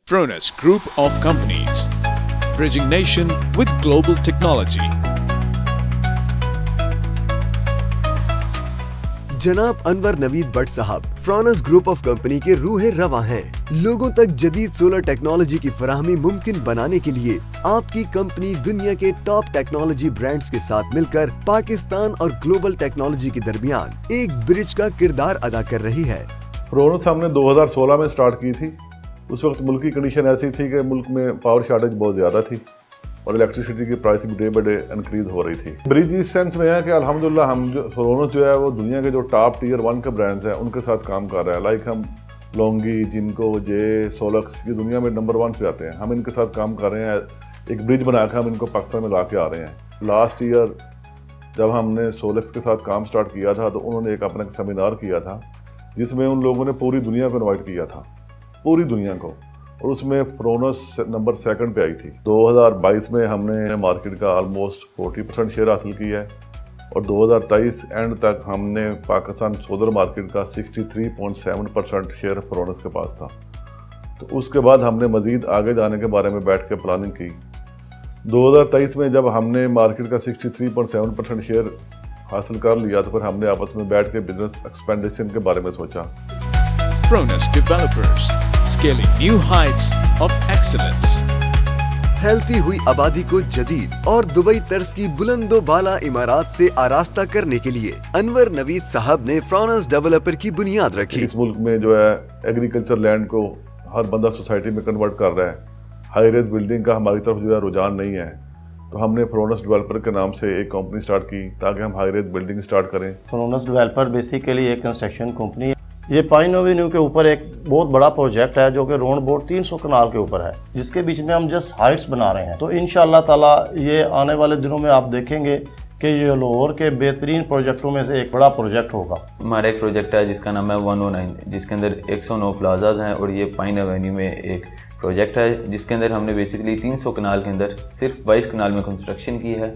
Fronas Group of Companies, bridging nation with global technology. जनाब अनवर नवीद भट्ट साहब फ्रॉनस group of company के रूहे रवा हैं। लोगों तक जदीद सोलर टेक्नोलॉजी की फराहमी मुमकिन बनाने के लिए आपकी कंपनी दुनिया के टॉप टेक्नोलॉजी ब्रांड्स के साथ मिलकर पाकिस्तान और ग्लोबल टेक्नोलॉजी के दरमियान एक ब्रिज का किरदार अदा कर रही है। फ्रोनस हमने 2016 में स्टार्ट की थी। उस वक्त मुल्क की कंडीशन ऐसी थी कि मुल्क में पावर शॉर्टेज बहुत ज़्यादा थी और इलेक्ट्रिसिटी की प्राइस भी डे बाई डे इंक्रीज हो रही थी। ब्रिज इस सेंस में है कि अल्हम्दुलिल्लाह हम जो फ्रोनस जो है वो दुनिया के जो टॉप टियर 1 के ब्रांड्स हैं उनके साथ काम कर रहा है। लाइक हम लोंगी, जिनको, जे, सोलक्स, ये दुनिया में नंबर 1 पे आते हैं। हम इनके साथ काम कर रहे हैं। एक ब्रिज बनाकर हम इनको पाकिस्तान में ला के आ रहे हैं। लास्ट ईयर जब हमने सोलक्स के साथ काम स्टार्ट किया था तो उन्होंने एक अपना सेमिनार किया था जिसमें उन लोगों ने पूरी दुनिया को इन्वाइट किया था, पूरी दुनिया को, और उसमें फ्रोनस नंबर 2 पे आई थी। 2022 में हमने मार्केट का ऑलमोस्ट 40% शेयर हासिल किया है और 2023 एंड तक हमने पाकिस्तान सोलर मार्केट का 63.7% शेयर फ्रोनस के पास था। तो उसके बाद हमने मज़ीद आगे जाने के बारे में बैठ के प्लानिंग की। 2023 में जब हमने मार्केट का 63.7% शेयर हासिल कर लिया तो फिर हमने आपस में बैठ के बिजनेस एक्सपेंडिशन के बारे में सोचा। Fronas Developers, scaling new heights of excellence. फैलती हुई आबादी को जदीद और दुबई तर्ज की बुलंदो बाला इमारत से आरास्ता करने के लिए अनवर नवीद साहब ने फ्रोनस डेवलपर की बुनियाद रखी। इस मुल्क में जो है एग्रीकल्चर लैंड को हर बंदा सोसाइटी में कन्वर्ट कर रहा है। हाई रेज बिल्डिंग का हमारी तरफ जो है रुझान नहीं है, तो हमने फ्रोनस डेवलपर के नाम से एक कंपनी स्टार्ट की ताकि हम हाई रेज बिल्डिंग स्टार्ट करें। फ्रोनस डेवलपर बेसिकली एक कंस्ट्रक्शन कंपनी है। ये पाइन एवेन्यू के ऊपर एक बहुत बड़ा प्रोजेक्ट है जो कि राउंड अबाउट 300 कनाल के ऊपर है, जिसके बीच में हम जस्ट हाइट्स बना रहे हैं। तो इंशाअल्लाह ताला ये आने वाले दिनों में आप देखेंगे कि ये लाहौर के बेहतरीन प्रोजेक्टों में से एक बड़ा प्रोजेक्ट होगा। हमारा एक प्रोजेक्ट है जिसका नाम है 109, जिसके अंदर 109 प्लाजाज हैं और ये पाइन एवेन्यू में एक प्रोजेक्ट है जिसके अंदर हमने बेसिकली 300 कनाल के अंदर सिर्फ 22 कनाल में कंस्ट्रक्शन की है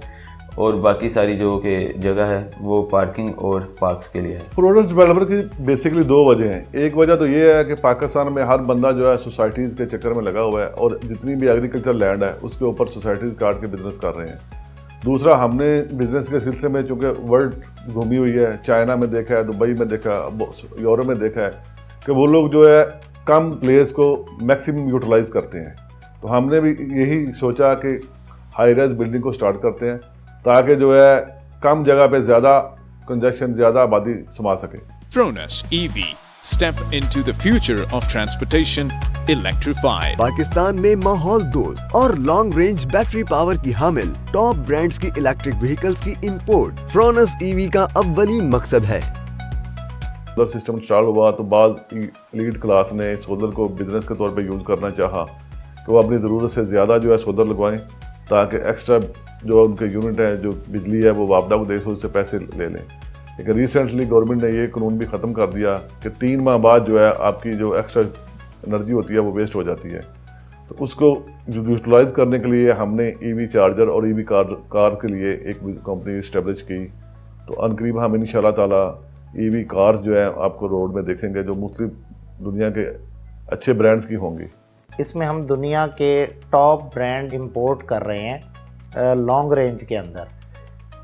और बाकी सारी जो कि जगह है वो पार्किंग और पार्क्स के लिए है। फ्रोनस डेवलपर की बेसिकली 2 वजह हैं। एक वजह तो ये है कि पाकिस्तान में हर बंदा जो है सोसाइटीज़ के चक्कर में लगा हुआ है और जितनी भी एग्रीकल्चर लैंड है उसके ऊपर सोसाइटीज़ काट के बिजनेस कर रहे हैं। दूसरा, हमने बिजनेस के सिलसिले में चूँकि वर्ल्ड घूमी हुई है, चाइना में देखा है, दुबई में देखा, यूरोप में देखा है कि वो लोग जो है कम प्लेस को मैक्सिमम यूटिलाइज करते हैं। तो हमने भी यही सोचा कि हाई राइज बिल्डिंग को स्टार्ट करते हैं ताकि जो है कम जगह पे ज़्यादा कंजक्शन, ज़्यादा आबादी समा सके। Fronas EV, step into the future of transportation, electrified. Pakistan में माहौल दोस्त और लॉन्ग रेंज बैटरी पावर की हामिल टॉप ब्रांड्स की इलेक्ट्रिक व्हीकल्स की इंपोर्ट फ्रोनस ईवी का अव्वलीन मकसद है। सोलर सिस्टम इंस्टॉल हुआ तो बाद लीड क्लास ने सोलर को बिजनेस के तौर पे यूज़ करना चाहा तो वो अपनी ज़रूरत से ज़्यादा जो है सोलर लगवाएं ताकि एक्स्ट्रा जो उनके यूनिट है, जो बिजली है, वो वापदा को देश से पैसे ले लें। लेकिन रिसेंटली गवर्नमेंट ने ये कानून भी ख़त्म कर दिया कि 3 माह बाद जो है आपकी जो एक्स्ट्रा एनर्जी होती है वो वेस्ट हो जाती है। तो उसको यूटिलाइज करने के लिए हमने ईवी चार्जर और ईवी कार के लिए एक कंपनी इस्टेब्लिश की। तो अनकरीब हम इंशाल्लाह ताला ईवी कार्स जो है आपको रोड में देखेंगे जो मुख्तलिफ दुनिया के अच्छे ब्रांड्स की होंगी। इसमें हम दुनिया के टॉप ब्रांड इंपोर्ट कर रहे हैं लॉन्ग रेंज के अंदर,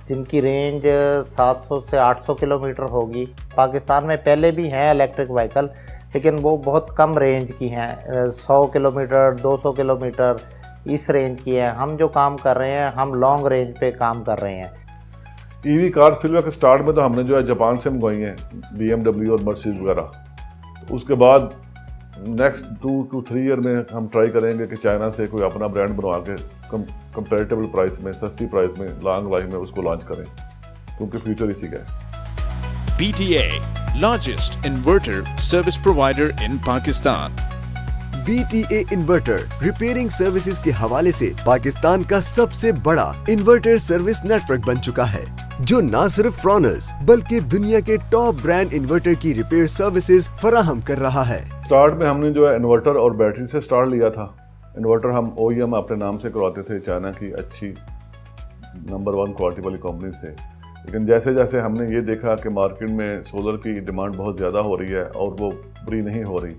जिनकी रेंज 700 से 800 किलोमीटर होगी। पाकिस्तान में पहले भी हैं इलेक्ट्रिक व्हीकल, लेकिन वो बहुत कम रेंज की हैं, 100 किलोमीटर, 200 किलोमीटर इस रेंज की है। हम जो काम कर रहे हैं हम लॉन्ग रेंज पे काम कर रहे हैं। ईवी कार फिलहाल के स्टार्ट में तो हमने जो है जापान से मंगवाई हैं, BMW और मर्सिडीज वगैरह। तो उसके बाद नेक्स्ट 2 to 3 ईयर में हम ट्राई करेंगे कि चाइना से कोई अपना ब्रांड बनवा के कंपेरेटिबल प्राइस में, सस्ती प्राइस में, लॉन्ग लाइफ में उसको लॉन्च करें, क्योंकि फ्यूचर इसी का है। BTA, largest inverter service provider in Pakistan. BTA inverter repairing services के हवाले से पाकिस्तान का सबसे बड़ा इन्वर्टर सर्विस नेटवर्क बन चुका है, जो न सिर्फ फ्रोनस बल्कि दुनिया के टॉप ब्रांड इन्वर्टर की रिपेयर सर्विसेज फराहम कर रहा है। स्टार्ट में हमने जो है इन्वर्टर और बैटरी से स्टार्ट लिया था। इन्वर्टर हम OEM अपने नाम से करवाते थे, चाइना की अच्छी नंबर 1 क्वालिटी वाली कंपनी से। लेकिन जैसे जैसे हमने ये देखा कि मार्केट में सोलर की डिमांड बहुत ज़्यादा हो रही है और वो पूरी नहीं हो रही,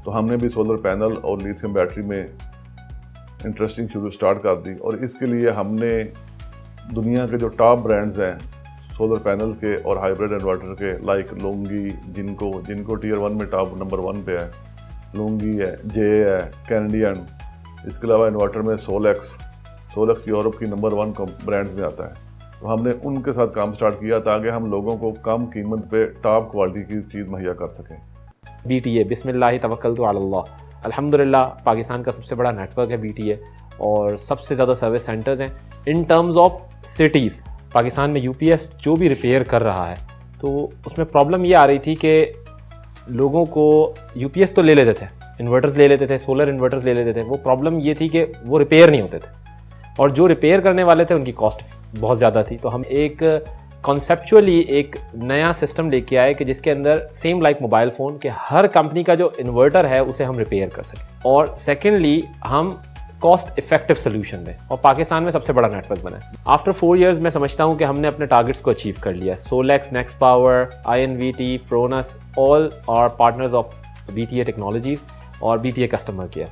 तो हमने भी सोलर पैनल और लिथियम बैटरी में इंटरेस्टिंग शुरू स्टार्ट कर दी, और इसके लिए हमने दुनिया के जो टॉप ब्रांड्स हैं सोलर पैनल के और हाइब्रिड इन्वर्टर के, लाइक लुंगी, जिनको टीयर 1 में टॉप नंबर 1 पे है, लुंगी है, जे है, कैनेडियन। इसके अलावा इन्वर्टर में सोलेक्स यूरोप की नंबर 1 ब्रांड्स में आता है। तो हमने उनके साथ काम स्टार्ट किया ताकि हम लोगों को कम कीमत पे टॉप क्वालिटी की चीज़ मुहैया कर सकें। BTA बिस्मिल्लाह तवक्कलतु अल्लाह, अल्हम्दुलिल्लाह पाकिस्तान का सबसे बड़ा नेटवर्क है BTA, और सबसे ज़्यादा सर्विस सेंटर्स हैं। In terms of cities, Pakistan में UPS जो भी रिपेयर कर रहा है तो उसमें प्रॉब्लम ये आ रही थी कि लोगों को UPS तो ले लेते थे, इन्वर्टर्स ले लेते थे, सोलर इन्वर्टर्स ले लेते थे, वो प्रॉब्लम ये थी कि वो रिपेयर नहीं होते थे, और जो रिपेयर करने वाले थे उनकी कॉस्ट बहुत ज़्यादा थी। तो हम एक कॉन्सेप्चुअली एक नया सिस्टम लेके आए कि जिसके अंदर सेम लाइक मोबाइल फ़ोन के हर कंपनी का जो इन्वर्टर है उसे हम रिपेयर कर सकें, और सेकेंडली हम कॉस्ट इफेक्टिव सोल्यूशन दें, और पाकिस्तान में सबसे बड़ा नेटवर्क बना है। आफ्टर 4 years मैं समझता हूँ कि हमने अपने टारगेट्स को अचीव कर लिया। Solex, next power, INVT, Fronius, all are partners of BTA technologies और BTA कस्टमर केयर,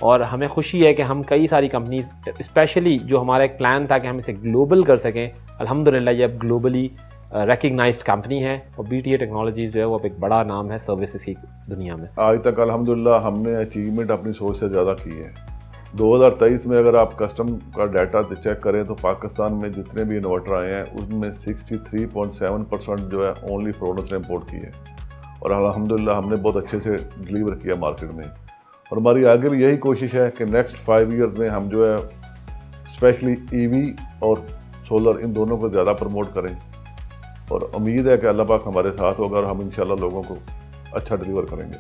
और हमें खुशी है कि हम कई सारी कंपनीज, स्पेशली जो हमारा एक प्लान था कि हम इसे ग्लोबल कर सकें, अल्हम्दुलिल्लाह ये अब ग्लोबली रिकग्नाइज्ड कंपनी है, और BTA टेक्नोलॉजीज़ जो है वो अब एक बड़ा नाम है सर्विसेज की दुनिया में। आज तक अल्हम्दुलिल्लाह हमने अचीवमेंट अपनी सोच से ज़्यादा की है। 2023 में अगर आप कस्टम का डाटा चेक करें तो पाकिस्तान में जितने भी इन्वर्टर आए हैं उसमें 63.7% जो है ओनली फ्रोनस ने इम्पोर्ट की है, और अल्हम्दुलिल्लाह हमने बहुत अच्छे से डिलीवर किया मार्केट में। और हमारी आगे भी यही कोशिश है कि नेक्स्ट 5 years में हम जो है स्पेशली EV और सोलर इन दोनों को ज़्यादा प्रमोट करें, और उम्मीद है कि अल्लाह पाक हमारे साथ होगा और हम इंशाल्लाह लोगों को अच्छा डिलीवर करेंगे।